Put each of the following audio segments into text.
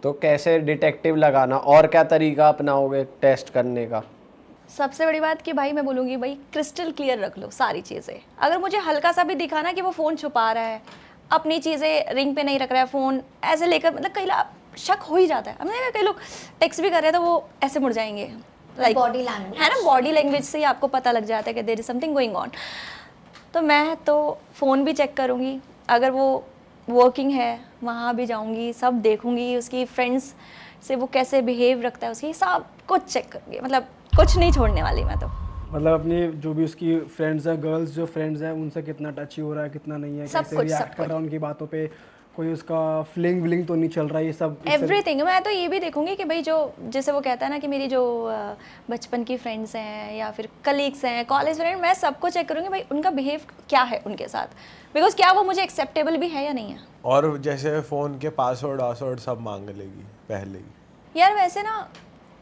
तो कैसे डिटेक्टिव लगाना, और क्या तरीका अपनाओगे टेस्ट करने का? सबसे बड़ी बात कि भाई मैं बोलूँगी भाई क्रिस्टल क्लियर रख लो सारी चीज़ें। अगर मुझे हल्का सा भी दिखा ना कि वो फ़ोन छुपा रहा है, अपनी चीज़ें रिंग पे नहीं रख रहा है, फ़ोन ऐसे लेकर, मतलब कई शक हो ही जाता है। अब कई लोग टेक्स्ट भी कर रहे हैं तो वो ऐसे मुड़ जाएंगे, लाइक बॉडी लैंग्वेज है ना, बॉडी लैंग्वेज से ही आपको पता लग जाता है कि there is something going on. तो मैं तो फ़ोन भी चेक करूँगी, अगर वो वर्किंग है वहाँ भी जाऊँगी, सब देखूँगी, उसकी फ्रेंड्स से वो कैसे बिहेव रखता है, उसकी सब कुछ चेक करूँगी, मतलब कुछ नहीं छोड़ने वाली मैं तो। मतलब अपनी जो भी उसकी फ्रेंड्स हैं, गर्ल्स जो फ्रेंड्स हैं, उनसे कितना टची हो रहा है, कितना नहीं है, सब कैसे कुछ, रिएक्ट सब कर रहा है उनकी बातों पे, कोई उसका फ्लिंग विलिंग तो नहीं चल रहा है, ये सब एवरीथिंग। मैं तो ये भी देखूंगी कि भाई जो जैसे वो कहता है ना कि मेरी जो बचपन की फ्रेंड्स हैं या फिर कलीग्स हैं, कॉलेज फ्रेंड, मैं सबको चेक करूंगी भाई उनका बिहेव क्या है उनके साथ, बिकॉज क्या वो मुझे एक्सेप्टेबल भी है या नहीं है। और जैसे फ़ोन के पासवर्ड सब मांग लेगी पहले ही। यार वैसे ना,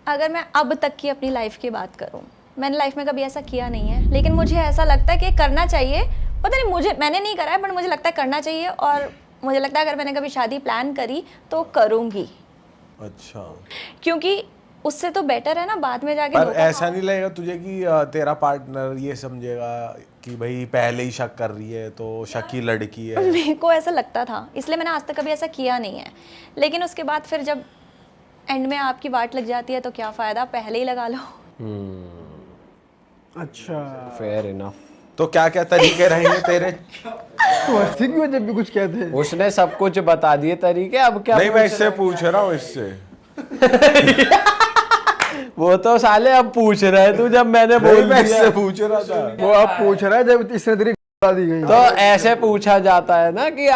अगर मैं अब तक की अपनी लाइफ की बात करूँ, मैंने लाइफ में कभी ऐसा किया नहीं है, लेकिन मुझे ऐसा लगता है कि करना चाहिए। पता नहीं, मैंने नहीं करा है, बट मुझे लगता है करना चाहिए, और मुझे लगता है अगर मैंने कभी शादी प्लान करी तो करूँगी, अच्छा, क्योंकि उससे तो बेटर है ना बाद में जाके पर धोखा ऐसा नहीं लगेगा तुझे कि तेरा पार्टनर ये समझेगा कि भाई पहले ही शक कर रही है तो शकी लड़की है? मेरे को ऐसा लगता था, इसलिए मैंने आज तक कभी ऐसा किया नहीं है। लेकिन उसके बाद फिर जब एंड में आपकी वाट लग जाती है तो क्या फ़ायदा, पहले ही लगा लो। अच्छा, फेयर इनफ। तो क्या क्या तरीके रहेंगे तेरे? तो हंसी क्यों जब भी कुछ कहते हैं? उसने सब कुछ बता दिए तरीके, अब क्या नहीं, मैं पूछ इससे पूछ रहा हूँ, इससे। वो तो साले अब पूछ रहा है तू, जब मैंने नहीं, बोल मैं दिया। इससे पूछ रहा था। वो अब पूछ रहा है जब इसने तेरी बता दी गई। तो ऐसे पूछा जाता है ना कि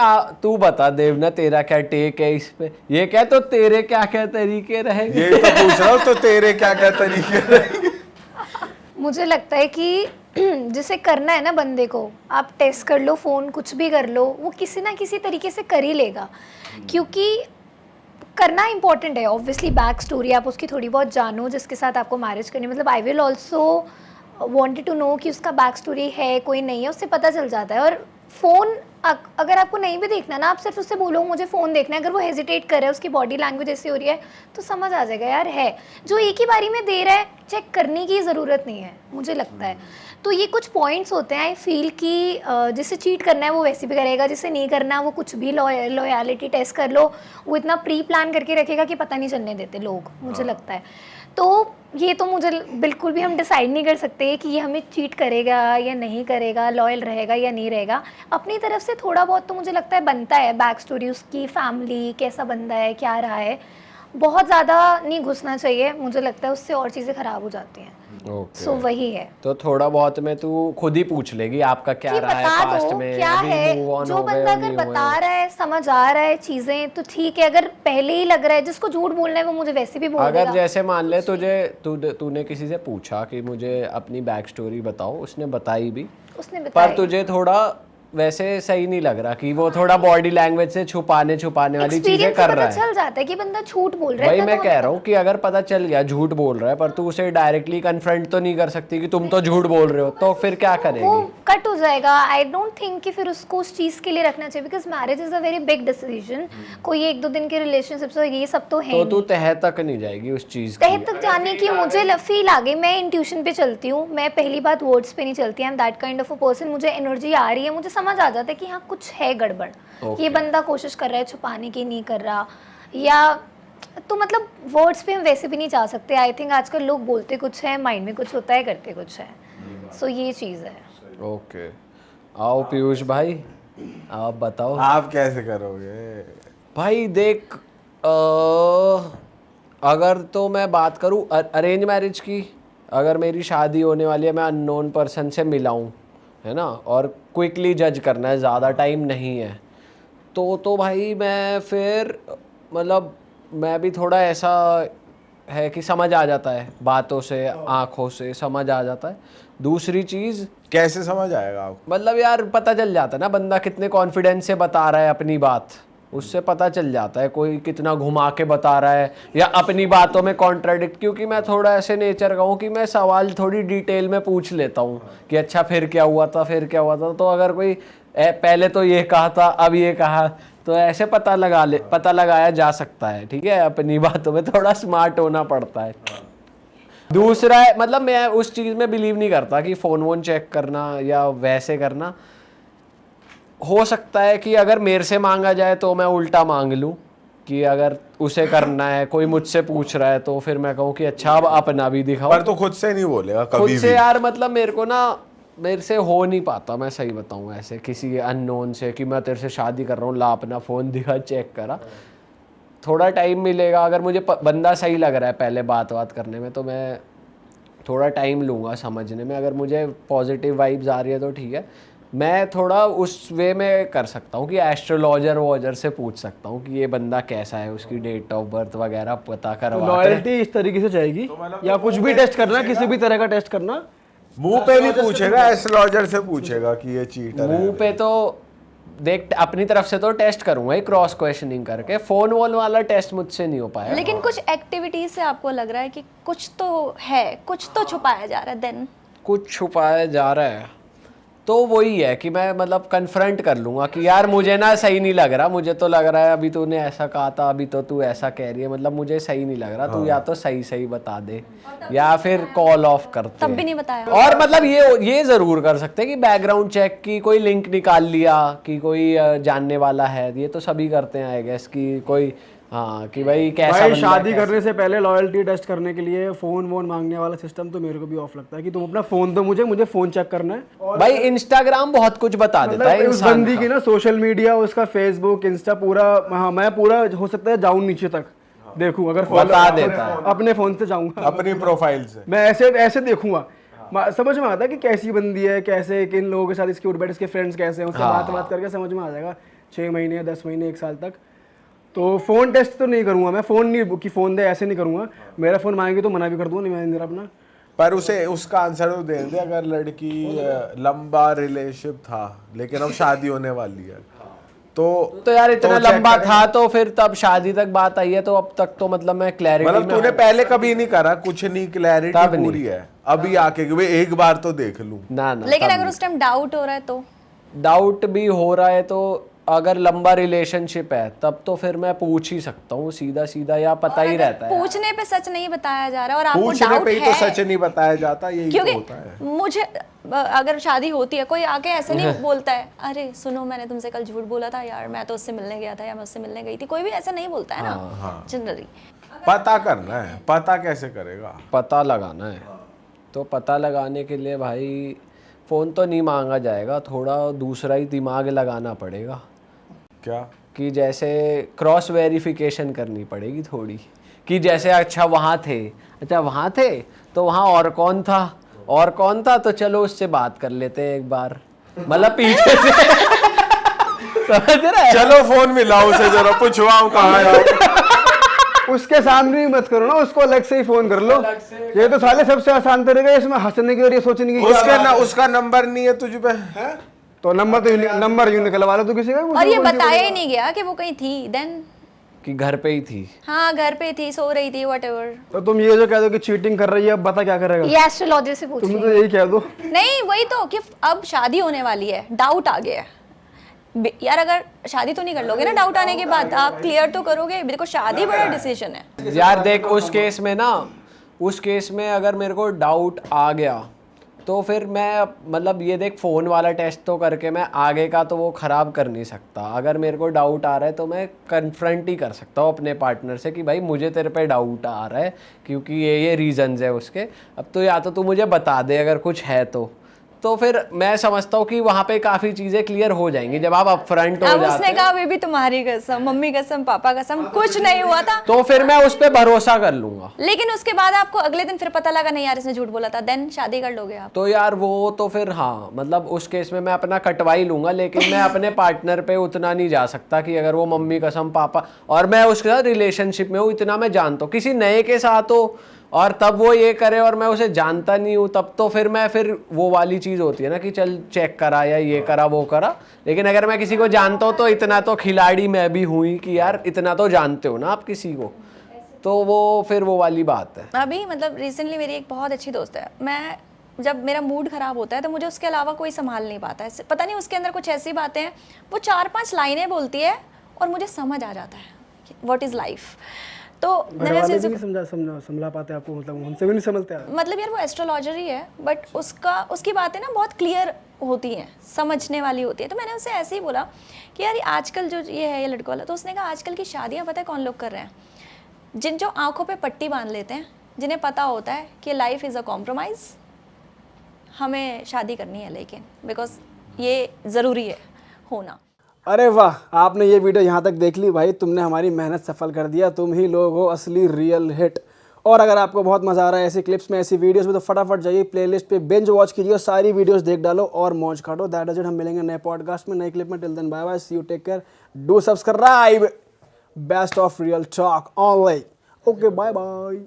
तू बता देवना तेरा क्या टेक है इस पे, ये क्या तो तेरे क्या क्या तरीके रहेंगे। ये तो पूछ रहा हूँ, तो तेरे क्या क्या तरीके रहेंगे? मुझे लगता है कि जिसे करना है ना बंदे को, आप टेस्ट कर लो, फ़ोन कुछ भी कर लो, वो किसी ना किसी तरीके से कर ही लेगा, क्योंकि करना इंपॉर्टेंट है। ऑब्वियसली बैक स्टोरी आप उसकी थोड़ी बहुत जानो, जिसके साथ आपको मैरिज करनी, मतलब I will also wanted to know कि उसका बैक स्टोरी है कोई नहीं है, उससे पता चल जाता है। और फ़ोन अगर आपको नहीं भी देखना ना, आप सिर्फ उससे बोलो मुझे फ़ोन देखना है, अगर वो हेजिटेट कर रहा है, उसकी बॉडी लैंग्वेज ऐसी हो रही है, तो समझ आ जाएगा यार है। जो एक ही बारी में दे रहा है, चेक करने की ज़रूरत नहीं है मुझे लगता है। तो ये कुछ पॉइंट्स होते हैं, आई फील कि जिसे चीट करना है वो वैसे भी करेगा, जिसे नहीं करना वो कुछ भी लॉयलिटी टेस्ट कर लो, वो इतना प्री प्लान करके रखेगा कि पता नहीं चलने देते लोग, मुझे लगता है। तो ये तो मुझे बिल्कुल भी हम डिसाइड नहीं कर सकते कि ये हमें चीट करेगा या नहीं करेगा, लॉयल रहेगा या नहीं रहेगा। अपनी तरफ से थोड़ा बहुत तो मुझे लगता है बनता है, बैक स्टोरी उसकी, फैमिली कैसा बंदा है, क्या रहा है, बहुत ज़्यादा नहीं घुसना चाहिए, मुझे लगता है उससे और चीज़ें ख़राब हो जाती हैं। सो वही है, तो थोड़ा बहुत में तू खुद ही पूछ लेगी आपका क्या कि रहा है बता पास्ट दो में, क्या अभी है। move on जो हो गए बंदा हो, अगर नहीं बता हुए। रहा है, समझ आ रहा है चीजें, तो ठीक है। अगर पहले ही लग रहा है, जिसको झूठ बोलना है वो मुझे वैसे भी बोल अगर देगा। जैसे मान ले तूने किसी से पूछा कि मुझे अपनी बैक स्टोरी बताओ, उसने बताई भी, उसने पर बताया, तुझे थोड़ा वैसे सही नहीं लग रहा कि वो थोड़ा बॉडी लैंग्वेज से छुपाने वाली चीजें एक्सपीरियंस से कर पता रहा है। चल जाता है कि बंदा झूठ बोल रहा है। वही तब मैं हमें कह रहा हूँ कि अगर पता चल गया झूठ बोल रहा है, पर तू उसे डायरेक्टली कन्फ्रंट तो नहीं कर सकती कि तुम तो झूठ बोल रहे हो, तो फिर क्या वो करेगी? कट हो जाएगा। आई डोंट थिंक कि फिर उसको उस चीज़ के लिए रखना चाहिए, because marriage is a very big decision. कोई एक दो दिन के रिलेशनशिप से ये सब तो है तो तू नहीं। तह तक नहीं जाएगी उस चीज तह की। तक जाने की मुझे फील आ गई। मैं इंट्यूशन पे चलती हूँ, मैं पहली बात वर्ड्स पे नहीं चलती। I am that kind of a person. मुझे एनर्जी आ रही है, मुझे समझ आ जाता है कि हाँ कुछ है गड़बड़। ये बंदा कोशिश कर रहा है छुपाने की, नहीं कर रहा, या तो मतलब वर्ड्स पे हम वैसे भी नहीं जा सकते। आई थिंक आजकल लोग बोलते कुछ है, माइंड में कुछ होता है, करते कुछ है। सो ये चीज़ है। ओके, आओ पीयूष भाई, आप बताओ। आप कैसे करोगे? भाई देख, अगर तो मैं बात करूँ अरेंज मैरिज की, अगर मेरी शादी होने वाली है, मैं अननोन पर्सन से मिला हूँ, है ना, और क्विकली जज करना है, ज़्यादा टाइम नहीं है, तो भाई मैं फिर मतलब मैं भी थोड़ा ऐसा है कि समझ आ जाता है बातों से, आँखों से समझ आ जाता है। दूसरी चीज़, कैसे समझ आएगा आपको? मतलब यार पता चल जाता है ना बंदा कितने कॉन्फिडेंस से बता रहा है अपनी बात, उससे पता चल जाता है कोई कितना घुमा के बता रहा है या अपनी बातों में कॉन्ट्राडिक्ट। क्योंकि मैं थोड़ा ऐसे नेचर का हूँ कि मैं सवाल थोड़ी डिटेल में पूछ लेता हूँ कि अच्छा फिर क्या हुआ था, फिर क्या हुआ था। तो अगर कोई पहले तो ये कहा था अब ये कहा, तो ऐसे पता लगाया जा सकता है, ठीक है। अपनी बातों में थोड़ा स्मार्ट होना पड़ता है। दूसरा है, मतलब मैं उस चीज़ में बिलीव नहीं करता कि फ़ोन वोन चेक करना या वैसे करना। हो सकता है कि अगर मेरे से मांगा जाए तो मैं उल्टा मांग लूँ कि अगर उसे करना है, कोई मुझसे पूछ रहा है तो फिर मैं कहूँ कि अच्छा अब अपना भी दिखाओ। पर तो खुद से नहीं बोलेगा कभी खुद भी। से यार मतलब मेरे से हो नहीं पाता, मैं सही बताऊँ, ऐसे किसी अननोन से कि मैं तेरे से शादी कर रहा हूँ, ला अपना फ़ोन दिखा, चेक करा। थोड़ा टाइम मिलेगा, अगर मुझे बंदा सही लग रहा है पहले बात करने में तो मैं थोड़ा टाइम लूँगा समझने में। अगर मुझे पॉजिटिव वाइब्स आ रही है तो ठीक है, मैं थोड़ा उस वे में कर सकता हूँ कि एस्ट्रोलॉजर से पूछ सकता हूँ कि ये बंदा कैसा है, उसकी डेट ऑफ बर्थ वगैरह पता तो करवा लॉयल्टी इस तरीके से जाएगी, या कुछ भी टेस्ट करना, किसी भी तरह का टेस्ट करना, मुंह पे नहीं पूछेगा, एस्ट्रोलॉजर से पूछेगा कि ये चीटर है। मुंह पे तो देख अपनी तरफ से तो टेस्ट करूंगा ही, क्रॉस क्वेश्चनिंग करके। फोन वोन वाला टेस्ट मुझसे नहीं हो पाया। लेकिन कुछ एक्टिविटीज से आपको लग रहा है कि कुछ तो है, कुछ तो छुपाया जा रहा है, देन कुछ छुपाया जा रहा है तो वही है कि मैं मतलब कन्फ्रंट कर लूँगा कि यार मुझे ना सही नहीं लग रहा, मुझे तो लग रहा है अभी तूने ऐसा कहा था, अभी तो तू ऐसा कह रही है, मतलब मुझे सही नहीं लग रहा। तू या तो सही बता दे या फिर कॉल ऑफ करते तब हैं। भी नहीं बताया। और मतलब ये ज़रूर कर सकते हैं कि बैकग्राउंड चेक की कोई लिंक निकाल लिया कि कोई जानने वाला है, ये तो सभी करते हैं आई गेस कि कोई, हाँ कि भाई कैसा भाई बंदा शादी कैसा। करने से पहले लॉयल्टी टेस्ट करने के लिए फोन वोन मांगने वाला सिस्टम तो मेरे को भी ऑफ लगता है कि तुम अपना फोन दो, मुझे फोन चेक करना है। भाई इंस्टाग्राम बहुत कुछ बता देता है मतलब उस इंसान बंदी का। की ना सोशल मीडिया, उसका फेसबुक, इंस्टा पूरा, हाँ मैं पूरा हो सकता है जाऊं नीचे तक देखूं, अगर बता देता है। अपने फोन से जाऊंगा, अपनी प्रोफाइल से मैं ऐसे देखूंगा, समझ में आता है कि कैसी बंदी है, कैसे किन लोगों के साथ इसकी उठ बैठ, इसके फ्रेंड्स कैसे हैं, उससे बात करके समझ में आ जाएगा 6 महीने 10 महीने 1 साल तक। तो फ़ोन टेस्ट तो नहीं करूँगा मैं, फ़ोन नहीं कि फ़ोन दे ऐसे नहीं करूँगा, मेरा फ़ोन मांगेगी तो मना भी कर दूँगा, नहीं मैं अपना। पर उसे उसका आंसर तो दे दे, अगर लड़की लंबा रिलेशनशिप था लेकिन अब शादी होने वाली है तो यार इतना check लंबा करें। था तो फिर तब शादी तक बात आई है तो अब तक तो मतलब मैं क्लैरिटी मतलब तूने पहले कभी नहीं करा कुछ नहीं, क्लैरिटी तब नहीं। पूरी है अभी आके कि भाई एक बार तो देख लूं। ना लेकिन अगर उस टाइम डाउट हो रहा है तो डाउट भी हो रहा है तो अगर लंबा रिलेशनशिप है तब तो फिर मैं पूछ ही सकता हूँ सीधा या पता ही रहता है। पूछने पे सच नहीं बताया जा रहा और आपको पूछने डाउट पे ही है तो सच नहीं बताया जाता, यही क्योंकि तो होता है। मुझे अगर शादी होती है कोई आके ऐसे नहीं बोलता है अरे सुनो मैंने तुमसे कल झूठ बोला था यार, मैं तो उससे मिलने गया था या मैं उससे मिलने गई थी, कोई भी ऐसा नहीं बोलता है ना जनरली। पता करना है, पता कैसे करेगा? पता लगाना है तो पता लगाने के लिए भाई फ़ोन तो नहीं मांगा जाएगा, थोड़ा दूसरा ही दिमाग लगाना पड़ेगा। क्या कि जैसे क्रॉस वेरिफिकेशन करनी पड़ेगी थोड़ी, कि जैसे अच्छा वहाँ थे तो वहाँ और कौन था तो चलो उससे बात कर लेते हैं एक बार, मतलब पीछे से समझ रहा है? चलो फोन मिलाओ उसे जरा, पूछवाओ कहाँ है। उसके सामने ही मत करो ना, उसको अलग से ही फोन कर लो। ये तो साले सबसे आसान तरीका है, इसमें हंसने की और ये सोचने की उसका नंबर नहीं है तुझ पे तो नंबर यूं निकलवा लो तो किसी का। और ये बताया ही नहीं गया कि वो कहीं थी देन, कि घर पे ही थी। हाँ घर पे थी, सो रही थी, व्हाटएवर। तो तुम ये जो कह दो कि चीटिंग कर रही है, अब बता क्या करेगा? ये एस्ट्रोलॉजर से पूछ तुम तो यही कह दो। नहीं वही तो कि अब शादी होने वाली है, डाउट आ गया है यार। अगर शादी तो नहीं कर लोगे ना डाउट आने के बाद, आप क्लियर तो करोगे। देखो शादी बड़ा डिसीजन है यार देख उस केस में अगर मेरे को डाउट आ गया तो फिर मैं मतलब ये देख फ़ोन वाला टेस्ट तो करके मैं आगे का तो वो ख़राब कर नहीं सकता। अगर मेरे को डाउट आ रहा है तो मैं कन्फ्रंट ही कर सकता हूँ अपने पार्टनर से कि भाई मुझे तेरे पे डाउट आ रहा है क्योंकि ये रीज़न्स है उसके। अब तो या तो तू मुझे बता दे अगर कुछ है तो फिर मैं समझता हूँ कि वहाँ पे काफ़ी चीज़ें क्लियर हो जाएंगी जब आप अपफ्रंट हो अब जाते उसने हैं। कहा बेबी तुम्हारी कसम, मम्मी कसम, पापा कसम, कुछ नहीं हुआ था। तो फिर मैं उस पर भरोसा कर लूँगा। लेकिन उसके बाद आपको अगले दिन फिर पता लगा नहीं यार इसने झूठ बोला था, देन शादी कर लोगे आप? तो यार वो तो फिर हाँ मतलब उस केस में मैं अपना कटवा ही लूँगा, लेकिन मैं अपने पार्टनर पे उतना नहीं जा सकता कि अगर वो मम्मी कसम पापा और मैं उसके साथ रिलेशनशिप में हूँ, इतना मैं जानता हूँ। किसी नए के साथ हो और तब वो ये करे और मैं उसे जानता नहीं हूँ, तब तो फिर वो वाली चीज़ होती है ना कि चल चेक करा या ये करा वो करा। लेकिन अगर मैं किसी को जानता हूँ तो इतना तो खिलाड़ी मैं भी हुई कि यार इतना तो जानते हो ना आप किसी को, तो वो फिर वो वाली बात है। अभी मतलब रिसेंटली मेरी एक बहुत अच्छी दोस्त है, मैं जब मेरा मूड ख़राब होता है तो मुझे उसके अलावा कोई संभाल नहीं पाता है। पता नहीं उसके अंदर कुछ ऐसी बातें हैं, वो 4-5 लाइनें बोलती है और मुझे समझ आ जाता है व्हाट इज़ लाइफ। तो घर मैंने वाले ऐसे भी नहीं समझा पाते आपको, मतलब उनसे भी नहीं समझते आप? मतलब यार वो एस्ट्रोलॉजर ही है, बट उसकी बातें ना बहुत क्लियर होती हैं, समझने वाली होती है। तो मैंने उससे ऐसे ही बोला कि यार आजकल जो ये है ये लड़कों वाला, तो उसने कहा आजकल की शादियाँ पता है कौन लोग कर रहे हैं, जो आंखों पे पट्टी बांध लेते हैं, जिन्हें पता होता है कि लाइफ इज़ अ कॉम्प्रोमाइज़, हमें शादी करनी है लेकिन बिकॉज ये ज़रूरी है होना। अरे वाह, आपने ये वीडियो यहाँ तक देख ली भाई, तुमने हमारी मेहनत सफल कर दिया, तुम ही लोग हो असली रियल हिट। और अगर आपको बहुत मज़ा आ रहा है ऐसी क्लिप्स में, ऐसी वीडियोस में, तो फटाफट जाइए प्लेलिस्ट पे बिंज वॉच कीजिए और सारी वीडियोस देख डालो और मौज काटो। दैट इज इट, हम मिलेंगे नए पॉडकास्ट में, नई क्लिप में। Till then bye bye, see you, take care, do subscribe, best of real talk online. Okay, bye bye.